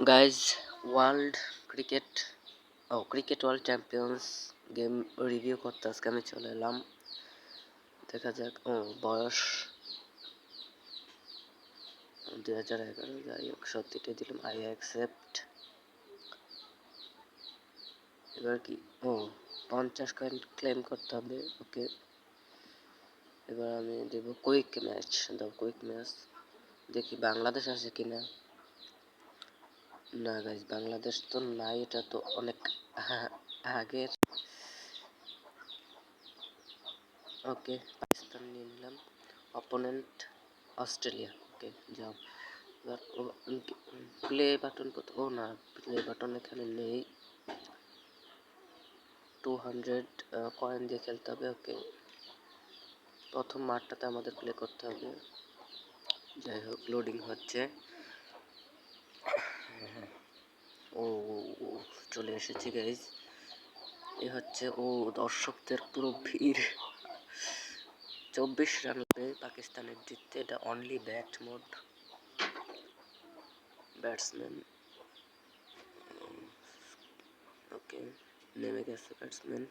Guys, world cricket cricket world champions game review করতে আজকে আমি চলে এলাম। দেখা যাক। বয়স 2011, যাই হোক সত্যিটাই দিলাম, আই অ্যাকসেপ্ট। এবার কি 50 কয়েন ক্লেম করতে হবে। ওকে, এবার আমি দেব কুইক ম্যাচ। কুইক ম্যাচ, দেখি বাংলাদেশ আছে কিনা। না গাইজ, বাংলাদেশ তো নাই, এটা তো অনেক আগের। ওকে, পাকিস্তান নিয়ে নিলাম। Opponent Australia. ওকে, যাও। এবার প্লে বাটন না, প্লে বাটন এখানে নেই। 200 কয়েন দিয়ে খেলতে হবে। ওকে, প্রথম মাঠটাতে আমাদের প্লে করতে হবে। যাই হোক, লোডিং হচ্ছে। ও চলে এসেছি গাইজ। এ হচ্ছে দর্শকদের পুরো ভিড়। 24 রান লাগবে পাকিস্তানের জিততে। এটা অনলি ব্যাট মোড। ব্যাটসম্যান, ওকে, নেমে গেছে ব্যাটসম্যান।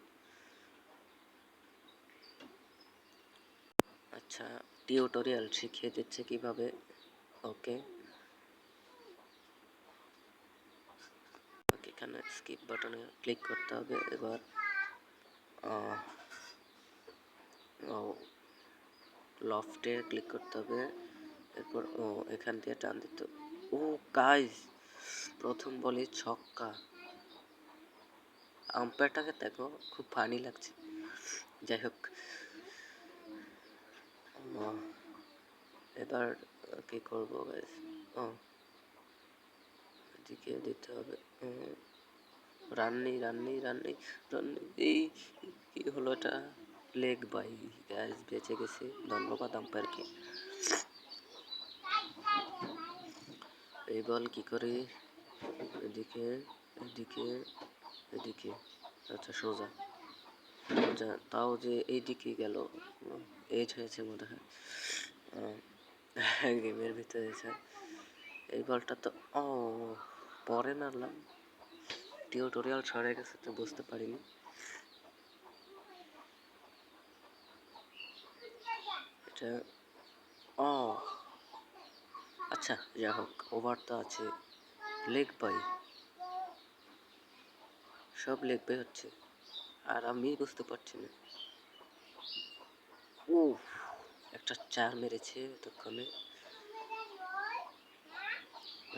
আচ্ছা, টিউটোরিয়াল শিখিয়ে দিচ্ছে কিভাবে। ওকে, এখানে স্কিপ বাটনে ক্লিক করতে হবে। এবার লফটে ক্লিক করতে হবে। এরপর এখান দিয়ে টান দিতে। গাইস, প্রথম বলে ছক্কা। আম্পায়ারটাকে দেখো, খুব ফানি লাগছে। যাই হোক, এবার কি করবো গাইস? এদিকে দিতে হবে। রান নেই। এই কি হলো এটা? Leg by. গাইস, বেঁচে গেছে, ধন্যবাদ আম্পায়ারকে। এই বল কি করে? এদিকে এদিকে। আচ্ছা, সোজা। তাও যে এইদিকে গেল, এজ হয়েছে মনে হয়। গেমের ভিতরে আছে। এই বলটা তো পরে মারলাম। টিউটোরিয়াল সরে গেছে তো বুঝতে পারিনি। এটা আচ্ছা, যা হোক, ওভার তো আছে। লেগ বাই, সব লেগ বাই হচ্ছে, আর আমি বুঝতে পারছি না। একটা 4 মেরেছে এতক্ষণে।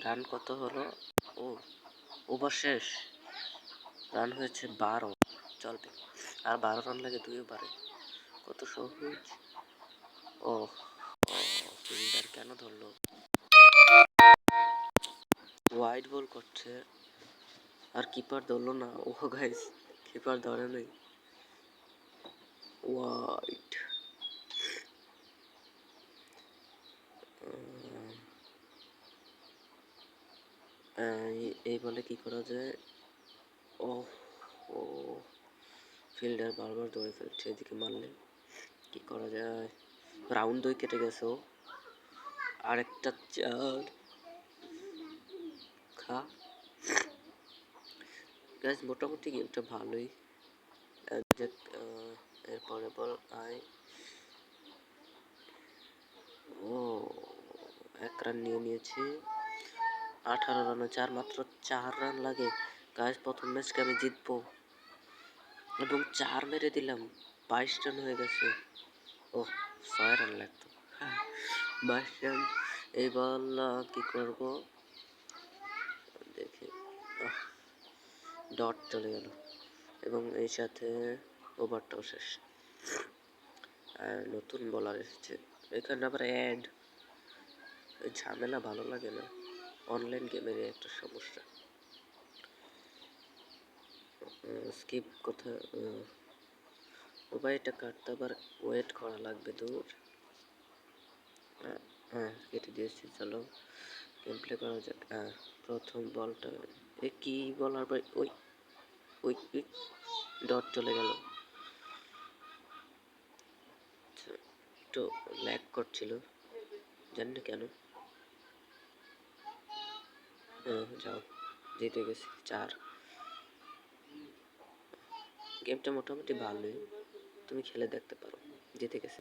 রান কত হলো? ওভার শেষ। রান হয়েছে 12। চলবে, আর 12 রান লাগে 2 ওভারে। কত সহজ। ফিল্ডার কেন ধরলো? ওয়াইড বল করছে, আর কিপার ধরলো না। গাইস, কিপার ধরে নাই। ওয়াইড। এই বলে কি করা যায়? ফিল্ডার বারবার ধরে ফেলছে। এদিকে মারলে কি করা যায়? রাউন্ড 2 কেটে গেছে। আরেকটা 4 খা। গাইস, মোটামুটি গেমটা ভালোই। এরপরে বল আয়। 1 রান নিয়ে নিয়েছি। 18 রানে 4, মাত্র 4 রান লাগে। গাইস, প্রথম ম্যাচকে আমি জিতবো, এবং 4 মেরে দিলাম। 22 রান হয়ে গেছে। 6 রান লাগতো। 22 রান। এই বল কি করব দেখি। ডট চলে গেল, এবং এই সাথে ওভারটাও শেষ। আর নতুন বলার এসেছে। এখানে আবার অ্যাড, ঝামেলা ভালো লাগে না। অনলাইন গেমের একটা সমস্যা। স্কিপ কোথায়? এটা কাটতে আবার ওয়েট করা লাগবে। দূর। কেটে দিয়েছি। চলো গেম প্লে করা যাক। প্রথম বলটা কি বলার পর ওই ডট চলে গেল। একটু ল্যাগ করছিল, জানি না কেন। হ্যাঁ যাও, জিতে গেছি 4। গেমটা মোটামুটি ভালোই, তুমি খেলে দেখতে পারো। জিতে গেছি।